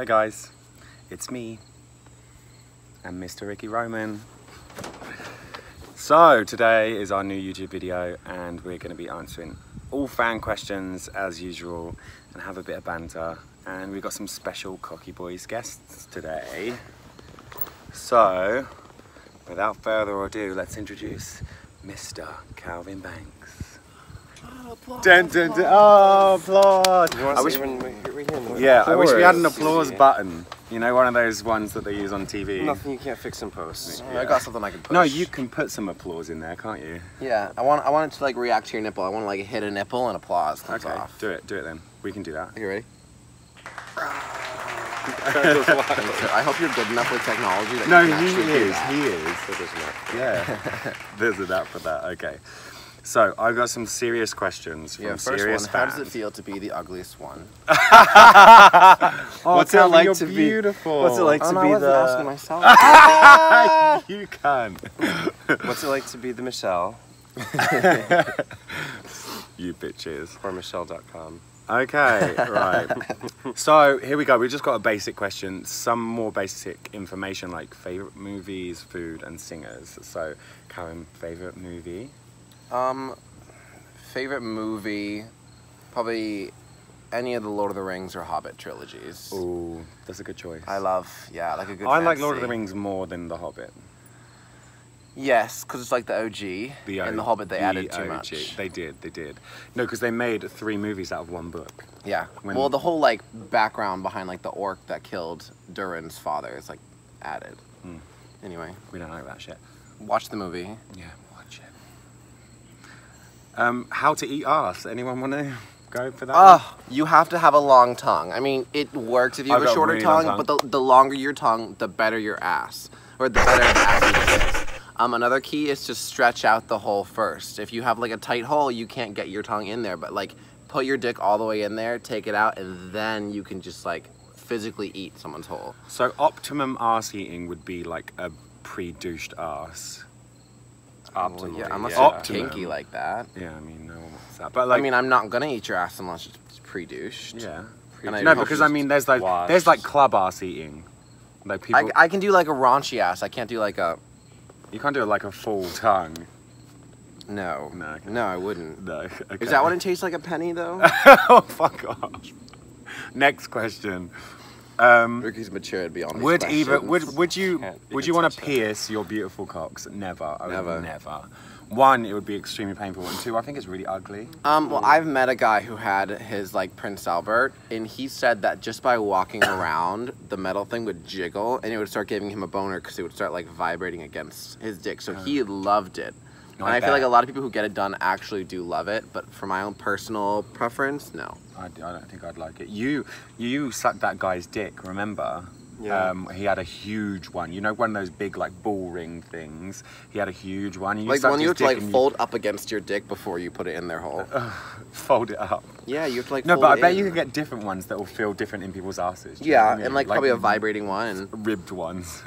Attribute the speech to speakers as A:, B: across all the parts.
A: guys, it's me and Mr. Ricky Roman. So today is our new YouTube video and we're going to be answering all fan questions as usual and have a bit of banter, and we've got some special Cockyboys guests today. So without further ado, let's introduce Mr. Calvin Banks.
B: Oh, applause,
A: dun, dun, dun. Oh, applaud!
B: I wish
A: I wish we had an applause button. You know, one of those ones that they use on TV.
B: Nothing you can't fix in post.
C: Yeah. I got something I can push.
A: No, you can put some applause in there, can't you?
C: Yeah, I want it to like react to your nipple. I want to like hit a nipple and applause comes off.
A: Do it then. We can do that.
C: Are you ready? I hope you're good enough with technology that
A: no,
C: you can actually do that.
A: He is.
B: So there's an app.
A: Yeah. There's an app for that. Okay. So I've got some serious questions from serious
C: one,
A: fans.
C: how does it feel to be the ugliest one?
A: What's it like to be beautiful?
B: What's it like to be
C: I wasn't
B: the?
C: asking myself.
A: You can.
B: What's it like to be the Michelle?
A: You bitches.
B: Or Michelle.com.
A: Okay, right. So here we go. We've just got a basic question, some more basic information like favorite movies, food, and singers. So, Karen, favorite movie?
C: Favorite movie, probably any of the Lord of the Rings or Hobbit trilogies.
A: Ooh, that's a good choice.
C: I love, like a good
A: I like
C: fantasy.
A: Lord of the Rings more than The Hobbit.
C: Yes, because it's like the OG, and The Hobbit they added too much.
A: They did. No, because they made 3 movies out of 1 book.
C: Yeah, well the whole like background behind like the orc that killed Durin's father is like added. Anyway.
A: We don't like that shit.
C: Watch the movie.
A: Yeah, watch it. How to eat ass. Anyone want to go for that?
C: Oh, you have to have a long tongue. I mean, it works if you have a shorter
A: really long
C: tongue, but the longer your tongue, the better your ass. Or the better the ass is. Another key is to stretch out the hole first. If you have like a tight hole, you can't get your tongue in there, but like put your dick all the way in there, take it out, and then you can just like physically eat someone's hole.
A: So optimum ass eating would be like a pre-douched ass.
C: Optimally, yeah, unless you're kinky like that.
A: Yeah, I mean, no one wants that. But like,
C: I mean, I'm not gonna eat your ass unless it's pre-douched.
A: Yeah.
C: No,
A: because I mean, there's like club ass eating. Like people.
C: I can do like a raunchy ass. I can't do like a.
A: You can't do it like a full tongue.
C: No.
A: No. Okay.
C: No, I wouldn't.
A: No. Okay.
C: Is that what it tastes like, a penny though?
A: Oh, fuck off. Next question.
C: Ricky's matured beyond these questions.
A: Would you want to pierce your beautiful cocks? Never. Never. 1, it would be extremely painful, and 2, I think it's really ugly.
C: Well, I've met a guy who had his like Prince Albert, and he said that just by walking around, the metal thing would jiggle, and it would start giving him a boner because it would start like vibrating against his dick. So he loved it. And I feel like a lot of people who get it done actually do love it, but for my own personal preference, no.
A: I don't think I'd like it. You sucked that guy's dick, remember?
B: Yeah.
A: He had a huge one. You know, one of those big like ball ring things. He had a huge one.
C: Like the one you have to like fold up against your dick before you put it in their hole.
A: Fold it up.
C: Yeah, you have to like.
A: No,
C: fold
A: but I
C: it
A: bet
C: in.
A: you could get different ones that will feel different in people's asses.
C: Yeah, and like probably a vibrating one.
A: Ribbed ones.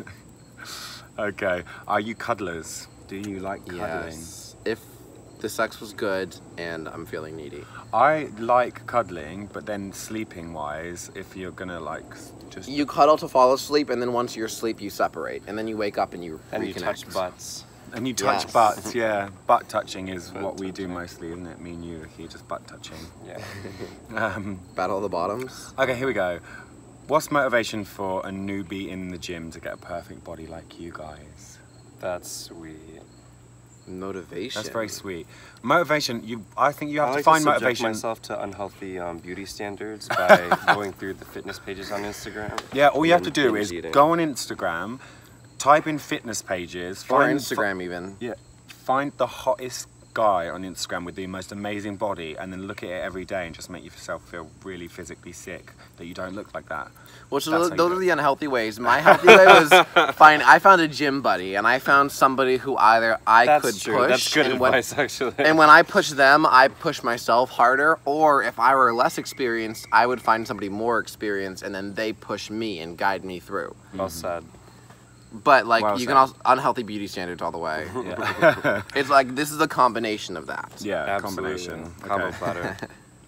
A: Okay. Are you cuddlers? Do you like cuddling?
C: Yes. If the sex was good and I'm feeling needy.
A: I like cuddling, but then sleeping wise, if you're gonna like just...
C: You cuddle to fall asleep, and then once you're asleep, you separate. And then you wake up and you reconnect.
B: You touch butts.
A: And you touch butts, yeah. Butt touching is what we do mostly, isn't it? Me and you, Ricky, just butt touching.
B: Yeah.
C: Battle of the bottoms.
A: Okay, here we go. What's motivation for a newbie in the gym to get a perfect body like you guys?
B: That's sweet.
C: Motivation.
A: That's very sweet. Motivation, I think you have to
B: find
A: find motivation.
B: I myself to unhealthy beauty standards by going through the fitness pages on Instagram.
A: Yeah, all you have to do is go on Instagram, type in fitness pages.
C: Or Instagram even.
A: Yeah, find the hottest guy on Instagram with the most amazing body, and then look at it every day and just make yourself feel really physically sick that you don't look like that.
C: Well, so those are the unhealthy ways. My healthy way was I found a gym buddy, and I found somebody who either I could push.
B: That's good advice, actually.
C: And when I push them, I push myself harder. Or if I were less experienced, I would find somebody more experienced, and then they push me and guide me through.
B: Well said.
C: But like you can also unhealthy beauty standards all the way.
A: Yeah.
C: It's like this is a combination of that.
A: Yeah,
B: absolutely.
A: combination.
B: Combo platter.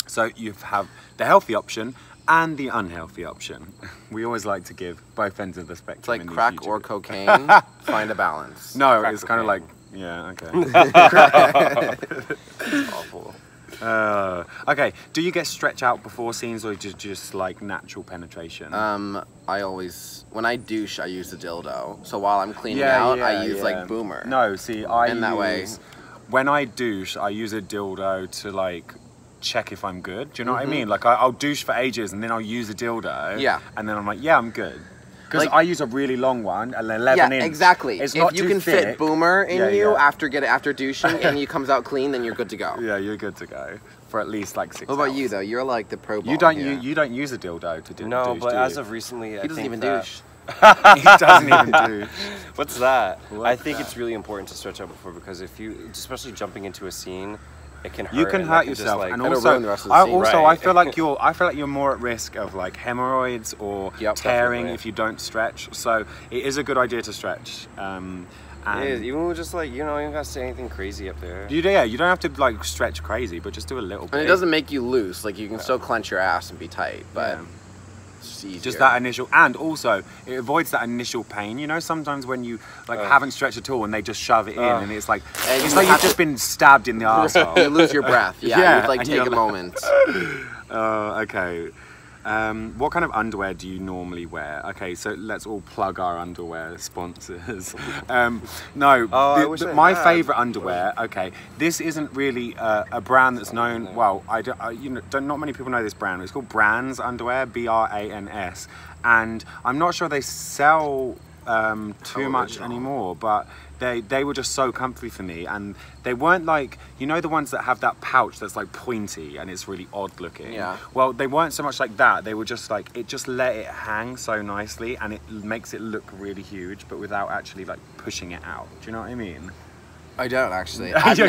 A: So you have the healthy option and the unhealthy option. We always like to give both ends of the spectrum.
C: It's like
A: in these
C: crack
A: YouTube
C: or
A: videos.
C: cocaine. Find a balance.
A: No,
B: Crack
A: it's kind of like,
B: cocaine.
A: yeah, okay.
B: It's awful.
A: Okay, do you get stretch out before scenes or just like natural penetration?
C: I always, when I douche, I use the dildo. So while I'm cleaning out, I use like boomer.
A: No, see, I
C: And that way-
A: when I douche, I use a dildo to like check if I'm good. Do you know what I mean? Like I'll douche for ages and then I'll use a dildo.
C: Yeah.
A: And then I'm like, yeah, I'm good. Because
C: Like-
A: I use a really long one, an 11
C: Yeah,
A: inch.
C: exactly.
A: It's
C: if
A: not
C: you
A: too
C: can
A: thick.
C: fit boomer in
A: Yeah,
C: you
A: yeah.
C: after douching and you comes out clean, then you're good to go.
A: Yeah, you're good to go for at least like 6
C: What about
A: hours.
C: you though? You're like the pro.
A: You
C: ball
A: don't
C: here.
A: you don't use a dildo to do
B: No,
A: douche,
B: but
A: do
B: as
A: you?
B: of recently,
C: He
B: I
C: doesn't
B: think
C: even
B: that-
C: douche.
A: He doesn't even douche.
B: What's that?
A: What's
B: I think
A: that?
B: it's really important to stretch out before because if you, especially jumping into a scene, it can hurt.
A: You can
B: and
A: hurt
B: that just,
A: yourself,
B: like,
A: and
C: it'll
A: also,
C: ruin the rest of the
A: I
C: scene.
A: also I
B: Right.
A: feel like you're more at risk of like hemorrhoids or
C: Yep,
A: tearing
B: definitely.
A: if you don't stretch. So it is a good idea to stretch. And
B: it is, even with just like you don't gotta say anything crazy up there.
A: you don't have to like stretch crazy, but just do a little bit.
C: And it doesn't make you loose. Like you can still clench your ass and be tight, but
A: Yeah.
C: it's just easier.
A: Just that initial, and also it avoids that initial pain. You know, sometimes when you like haven't stretched at all and they just shove it in, and it's like
C: And
A: it's
C: you
A: like
C: have
A: you've just been stabbed in the
C: you
A: arsehole.
C: lose your breath. Yeah,
A: Yeah,
C: you like
A: and
C: take
A: you're
C: a
A: like-
C: moment.
A: Okay. What kind of underwear do you normally wear? Okay, so let's all plug our underwear sponsors. No,
B: I wish I
A: my
B: had.
A: favorite underwear. Okay, this isn't really a brand that's known. Well, not many people know this brand. It's called Brands Underwear, Brans, and I'm not sure they sell too much anymore, but they were just so comfy for me, and they weren't like, you know, the ones that have that pouch that's like pointy and it's really odd looking.
C: Yeah.
A: Well, they weren't so much like that. They were just like, it just let it hang so nicely, and it makes it look really huge, but without actually like pushing it out. Do you know what I mean?
C: I don't actually.
A: You
C: I'm
A: don't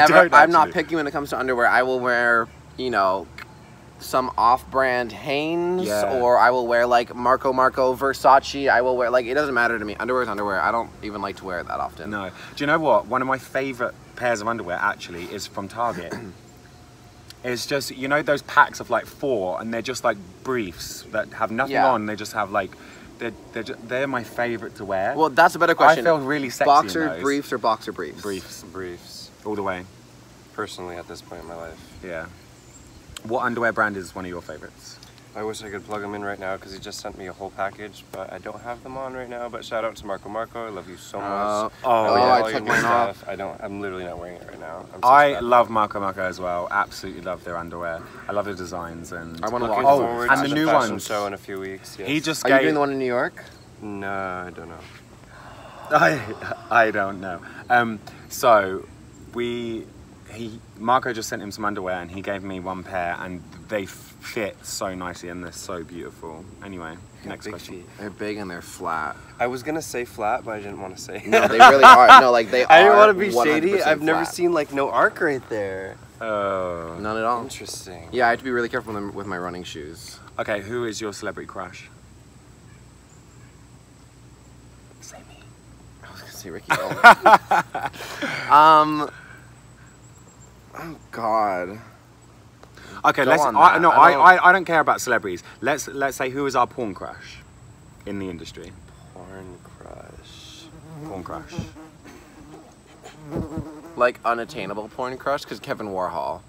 C: not
A: actually.
C: picky when it comes to underwear. I will wear, some off-brand Hanes,
A: Yeah.
C: or I will wear like Marco Versace. I will wear like, it doesn't matter to me. Underwear is underwear. I don't even like to wear it that often.
A: No. Do you know what? One of my favorite pairs of underwear actually is from Target. It's just, you know, those packs of like 4, and they're just like briefs that have nothing
C: Yeah.
A: on. They just have like, they're my favorite to wear.
C: Well, that's a better question.
A: I feel really sexy
C: Boxer
A: in those.
C: briefs or boxer briefs?
B: Briefs.
A: All the way.
B: Personally, at this point in my life,
A: Yeah. What underwear brand is one of your favorites?
B: I wish I could plug them in right now because he just sent me a whole package, but I don't have them on right now. But shout out to Marco. I love you so much.
A: Oh,
B: love
C: I
B: all
C: took
B: your new
C: mine off.
B: stuff. I'm literally not wearing it right now. I'm such a
A: I
B: bad
A: love Marco as well. Absolutely love their underwear. I love the designs, and
C: I wanna
B: Looking
C: walk
B: forward
A: and
B: to
A: the
B: the
A: new
B: fashion
A: ones.
B: show in a few weeks. Yes.
A: He just
C: Are you
A: gave.
C: doing the one in New York?
B: No, I don't know.
A: I don't know. Marco just sent him some underwear, and he gave me one pair, and they fit so nicely, and they're so beautiful. Anyway, next
B: Big
A: question.
B: feet.
C: They're big and they're flat.
B: I was gonna say flat, but I didn't want to say.
C: No, they really are. No, like they are.
B: I didn't want to be shady.
C: 100%
B: I've never
C: flat.
B: seen like no arc right there.
A: Oh.
C: None at all.
B: Interesting.
C: Yeah, I have to be really careful with my running shoes.
A: Okay, who is your celebrity crush? Say me.
C: I was gonna say Ricky. Oh God.
A: Okay,
C: Go
A: let's.
C: on
A: I,
C: that.
A: no,
C: I
A: I don't care about celebrities. Let's say who is our porn crush in the industry.
B: Porn crush.
A: Porn crush.
C: Like unattainable porn crush, because Kevin Warhol.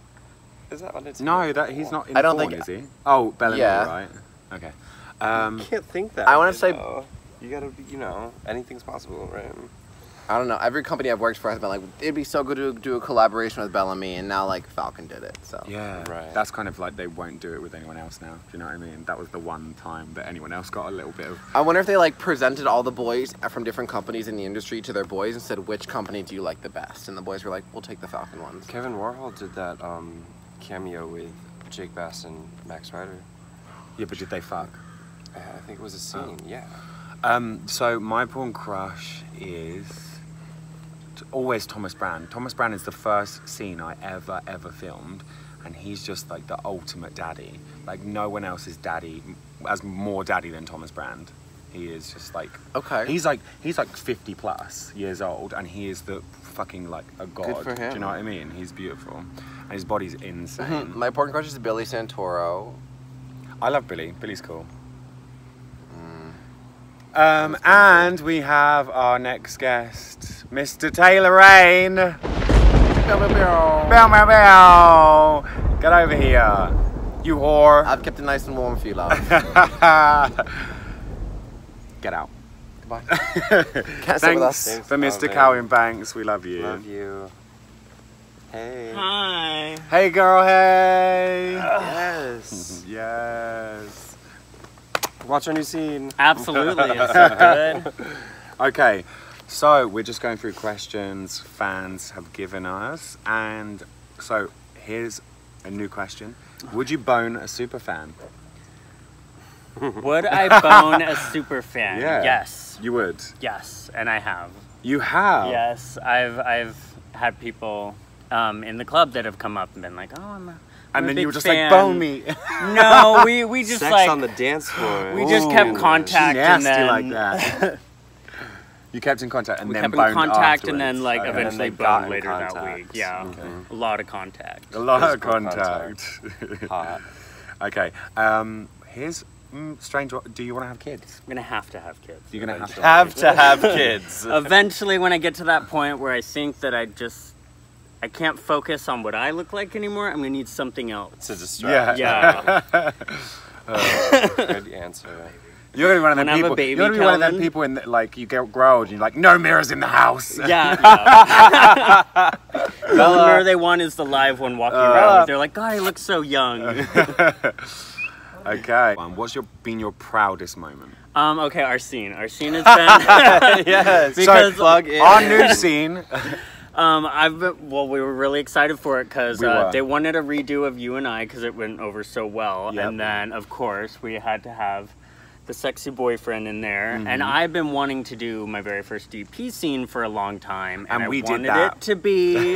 B: Is that on its?
A: No, that he's not in
C: I don't
A: porn,
C: think-
A: is he? Oh, Bellamy,
C: Yeah.
A: right? Okay.
B: I can't think that.
C: I wanna
B: way,
C: say-
B: though. You gotta be, anything's possible, right?
C: I don't know. Every company I've worked for has been like, it'd be so good to do a collaboration with Bellamy, and now like Falcon did it. So
A: Yeah,
B: Right.
A: that's kind of like they won't do it with anyone else now. Do you know what I mean? That was the one time that anyone else got a little bit of.
C: I wonder if they like presented all the boys from different companies in the industry to their boys and said, which company do you like the best? And the boys were like, we'll take the Falcon ones.
B: Kevin Warhol did that cameo with Jake Bass and Max Ryder.
A: Yeah, but did they fuck?
B: I think it was a scene. Yeah.
A: So my porn crush is always Thomas Brand. Thomas Brand is the first scene I ever filmed, and he's just like the ultimate daddy. Like no one else is daddy, as more daddy than Thomas Brand. He is just like
C: Okay.
A: He's like 50 plus years old, and he is the fucking like a god.
C: Good for him.
A: Do you know what I mean? He's beautiful, and his body's insane.
C: My important crush is Billy Santoro.
A: I love Billy. Billy's cool. And we have our next guest, Mr. Taylor Rain. Bow, bow, bow. Get over here, you whore.
C: I've kept it nice and warm for you, love.
A: Get out.
C: Goodbye. Can't stay with us.
A: Thanks for Mr. Cowan Banks. We love you.
B: Love you. Hey.
D: Hi.
A: Hey, girl. Hey.
B: Yes.
A: Yes.
B: Watch our new scene.
D: Absolutely. It's so good.
A: Okay, so we're just going through questions fans have given us, and so here's a new question: would you bone a super fan?
D: Would I bone a super fan?
A: Yeah.
D: Yes.
A: You would.
D: Yes, and I have.
A: You have.
D: Yes, I've had people in the club that have come up and been like, "Oh, I'm a
A: And then
D: big
A: you were just
D: fan."
A: like, bone me.
D: No, we just
B: Sex
D: like
B: on the dance floor.
D: we just kept
A: Ooh,
D: contact and
A: nasty
D: then
A: like that. You kept in contact and
D: we
A: then
D: kept in
A: boned
D: contact and
A: afterwards.
D: then like
A: Okay.
B: And then
D: eventually
B: they got
D: boned
B: in
D: later that
B: contact.
D: week. Yeah, a lot of contact.
A: A lot of
B: Physical
A: contact.
B: Hot.
A: Okay. Here's strange. Do you want to have kids?
D: I'm gonna have to have kids.
A: You're gonna have to.
B: Have to have kids.
D: Eventually, when I get to that point where I think that I can't focus on what I look like anymore, I'm gonna need something else.
B: To distract.
D: Yeah.
B: Good answer.
A: You're gonna be one of them
D: When I have a
A: people.
D: baby,
A: You're gonna be one of them
D: Calvin.
A: people in the, like you get grow old and you're like, no mirrors in the house.
D: Yeah. The only mirror they want is the live one walking around. They're like, God, I look so young.
A: Okay. What's been your proudest moment?
D: Okay, our scene. Our scene has been
B: Yes.
D: because
B: plug in.
A: Our new scene.
D: we were really excited for it because
A: We were.
D: they wanted a redo of You and I because it went over so well,
A: Yep.
D: and then of course we had to have the sexy boyfriend in there,
A: Mm-hmm.
D: and I've been wanting to do my very first DP scene for a long time,
A: And
D: I
A: we did
D: wanted
A: that.
D: it to be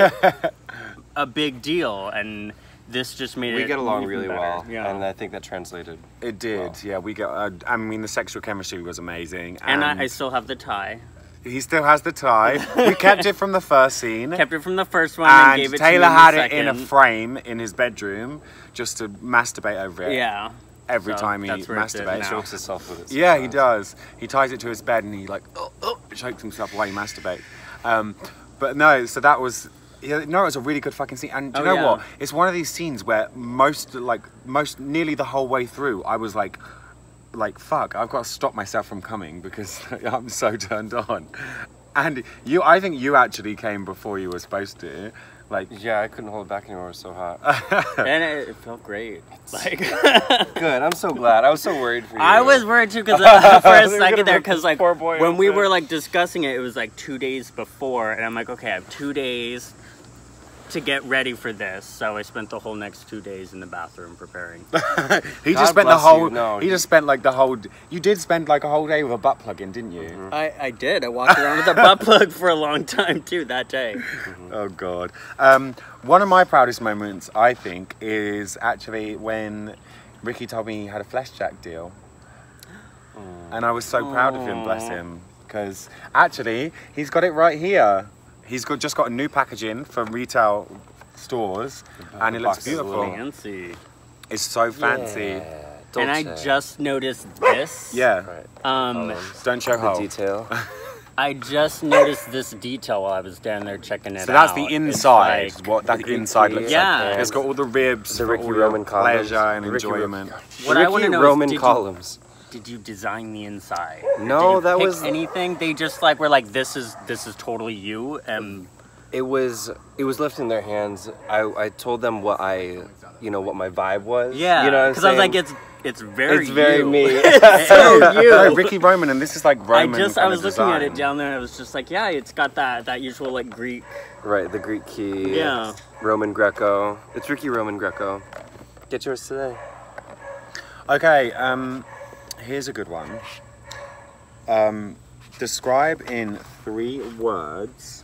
D: a big deal, and this just made it.
B: We get along
D: even
B: really
D: better.
B: well,
D: Yeah.
B: and I think that translated.
A: It did.
B: Wow.
A: Yeah, we got. I mean, the sexual chemistry was amazing.
D: And I still have the tie.
A: He still has the tie. We kept it from the first scene.
D: Kept it from the first one and
A: And
D: gave it
A: Taylor
D: to me
A: had
D: in the
A: it in a
D: second.
A: frame in his bedroom just to masturbate over it.
D: Yeah.
A: Every
D: So
A: time he
D: that's where it's at
A: masturbates.
D: now.
B: Chokes himself with it.
A: Yeah, he
B: sometimes.
A: does. He ties it to his bed and he like chokes himself while he masturbates. But no, so that was. Yeah, no, it was a really good fucking scene. And do you
D: Oh,
A: know
D: yeah.
A: what? It's one of these scenes where nearly the whole way through, I was like, fuck, I've got to stop myself from coming because I'm so turned on. And I think you actually came before you were supposed to. Like,
B: Yeah, I couldn't hold it back anymore. It was so hot.
D: And it felt great. Like,
B: Good. I'm so glad. I was so worried for you.
D: I was worried too because for a
B: They're
D: second
B: gonna
D: there,
B: rip
D: because
B: this
D: like
B: poor boy
D: when we
B: open.
D: were like discussing it, it was like 2 days before, and I'm like, okay, I have 2 days to get ready for this. So I spent the whole next 2 days in the bathroom preparing.
A: he
B: God
A: just spent the
B: bless
A: whole.
B: you. No,
A: he just spent like the whole. You did spend like a whole day with a butt plug in, didn't you?
D: I did. I walked around with a butt plug for a long time too that day.
A: Oh God. One of my proudest moments, I think, is actually when Ricky told me he had a Flesh Jack deal, and I was so proud of him. Bless him, because actually he's got it right here. He's just got a new packaging from retail stores, and it looks
B: box is
A: beautiful.
D: Fancy.
A: It's so fancy.
D: And I just noticed this.
A: Yeah.
B: Right.
A: Don't show
B: The
A: hole.
B: detail.
D: I just noticed this detail while I was down there checking it out.
A: So that's the
D: It's
A: inside.
D: like-
A: What that inside looks
D: Yeah.
A: like. It's got all the ribs,
B: The
A: for
B: Ricky
A: all your
B: Roman columns.
A: pleasure and
B: The Ricky
A: enjoyment.
D: What I want to know
B: Roman
D: is, did
B: columns.
D: did you design the inside?
B: No,
D: Did you
B: that
D: pick
B: was-
D: anything. They just like were like, this is totally you, and
B: It was left in their hands. I told them what what my vibe was.
D: yeah,
B: You know what I'm
D: because I was like,
B: saying?
D: it's very
B: It's very
D: you.
B: me.
D: It's so you.
A: No, Ricky Roman, and this is like Roman.
D: I
A: kind
D: was
A: of
D: looking at
A: design.
D: it down there, and I was just like, yeah, it's got that usual like Greek.
B: Right, the Greek key.
D: Yeah.
B: Roman Greco. It's Ricky Roman Greco. Get yours today.
A: Okay, here's a good one. Describe in 3 words.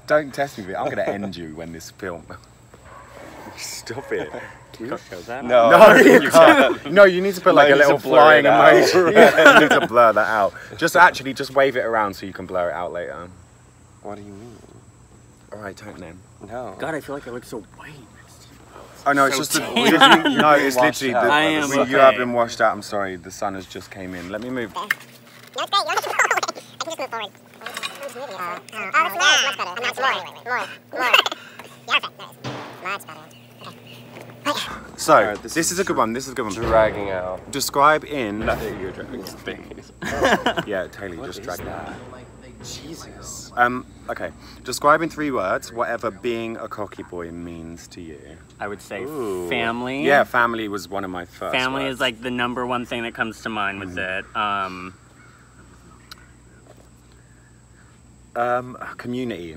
A: Don't test me, I'm going to end you when this film. Stop it.
D: Show that?
B: No,
A: No, you can't. No, you need to put like a
B: Might need
A: little
B: to blur
A: flying
B: it out.
A: emoji. Yeah, you need to blur that out. Just wave it around so you can blur it out later.
B: What do you mean?
A: All right, don't then.
B: No.
D: God, I feel like I look so white.
A: Oh no, it's
D: So
A: just the,
D: tan.
A: no, it's
B: Washed
A: literally
B: out.
A: the,
D: I am
A: you
D: okay.
A: have been washed out. I'm sorry, the sun has just came in. Let me move.
E: No, it's great. You don't have to go away. I can just move forward. Oh, that's much better. That's more. Yeah, perfect. Nice. Much better.
A: So
B: Alright,
A: this
B: this
A: is a good one. This is a good one.
B: Dragging out.
A: Describe in.
B: You're dragging his face.
A: Yeah, Taylor, just drag that.
B: Jesus.
A: Okay. Describe in 3 words whatever being a cocky boy means to you.
D: I would say
B: Ooh.
D: family.
A: Yeah, family was one of my first.
D: Family
A: words.
D: is like the #1 thing that comes to mind with it.
A: Community,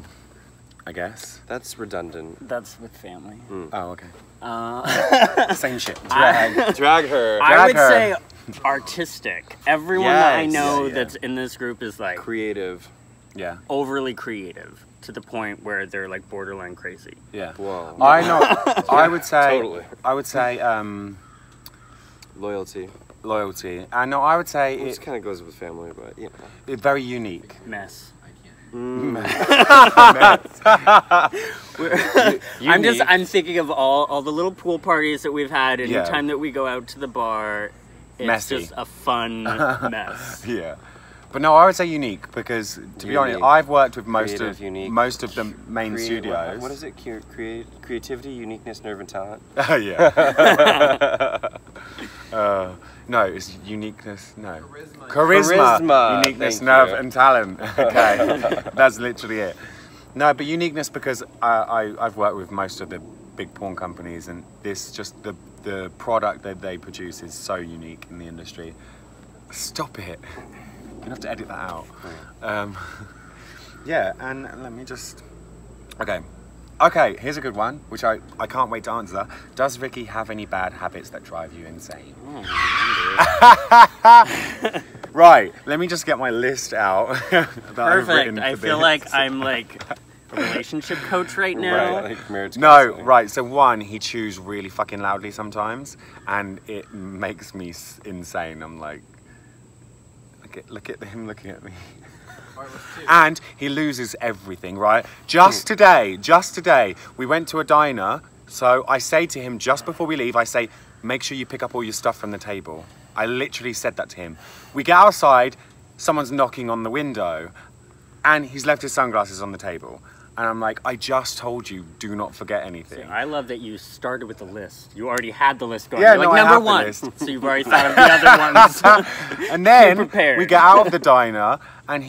A: I guess.
B: That's redundant.
D: That's with family.
A: Oh, okay.
D: Uh,
A: Same shit.
B: Drag her.
D: I would
A: her.
D: say artistic. Everyone that I
B: Yes.
D: know
A: Yeah.
D: that's in this group is like
B: Creative.
A: Yeah,
D: overly creative to the point where they're like borderline crazy.
A: yeah.
B: Whoa.
A: I know. I would say.
B: Totally.
A: I would say
B: Loyalty.
A: loyalty. And no, I would say
B: Which kind of goes with family, but you know.
A: it's very unique.
D: Mess. I'm thinking of all the little pool parties that we've had, and
A: Yeah.
D: the time that we go out to the bar. It's
A: Messy.
D: just a fun mess.
A: Yeah. But no, I would say unique because, to be honest,
B: Unique.
A: I've worked with most
B: Creative,
A: of
B: unique.
A: most of the main studios.
B: What is it? Creativity, uniqueness, nerve, and talent.
A: Yeah. No, it's uniqueness. No.
B: Charisma.
A: Uniqueness,
B: Thank
A: nerve,
B: you.
A: and talent. Okay. That's literally it. No, but uniqueness because I've worked with most of the big porn companies, and this just the product that they produce is so unique in the industry. Stop it. You're gonna have to edit that out. Yeah, and let me just. Okay, here's a good one, which I can't wait to answer. Does Ricky have any bad habits that drive you insane? Right, let me just get my list out. that I've written
D: Perfect. I
A: for
D: feel
A: this.
D: like I'm like a relationship coach right now.
B: Right, like marriage
A: No,
B: counseling.
A: right, so one, he chews really fucking loudly sometimes, and it makes me insane. I'm like, look at him looking at me. And he loses everything, right? Just today, we went to a diner, so I say to him just before we leave, I say, make sure you pick up all your stuff from the table. I literally said that to him. We get outside, someone's knocking on the window, and he's left his sunglasses on the table. And I'm like, I just told you, do not forget anything.
D: I love that you started with the list. You already had the list going.
A: Yeah,
D: You're
A: no,
D: like
A: I have the
D: #1.
A: list.
D: So you've already thought of the other ones.
A: And then
D: You're prepared.
A: we get out of the diner and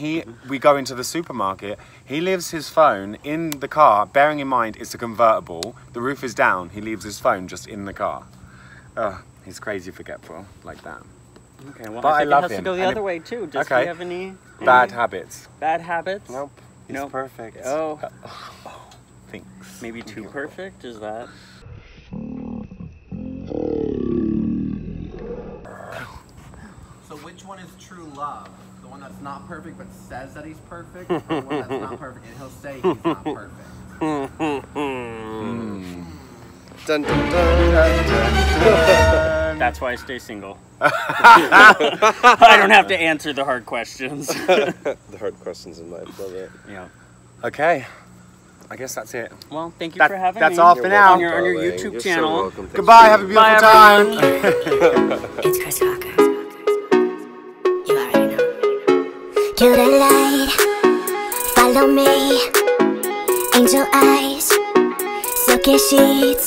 A: we go into the supermarket. He leaves his phone in the car, bearing in mind it's a convertible. The roof is down. He leaves his phone just in the car. He's crazy forgetful like that.
D: Okay, well,
A: But I
D: I think
A: love
D: it has
A: him.
D: to go the
A: And
D: other way too. Does
A: Okay.
D: he have any
A: Bad habits.
D: bad habits?
B: Nope. He's
D: Nope.
B: perfect.
D: Oh,
A: Thanks.
D: maybe too perfect? Is that?
C: So which one is true love? The one that's not perfect but says that he's perfect, or the one that's not perfect and he'll say he's not perfect?
B: Dun, dun, dun, dun, dun.
D: That's why I stay single. I don't have to answer the hard questions.
B: The hard questions in life. Love it.
D: Yeah.
A: Okay. I guess that's it.
D: Well, thank you
A: That-
D: for having
A: that's
D: me.
A: all for now.
D: On your
B: Darling,
D: YouTube
B: you're so
D: channel.
B: welcome. Thanks
A: Goodbye.
B: for
A: Have a
B: being
A: beautiful
D: Bye,
A: time.
E: It's Chris Cocker. You already know. Kill the light. Follow me. Angel eyes. Silky sheets.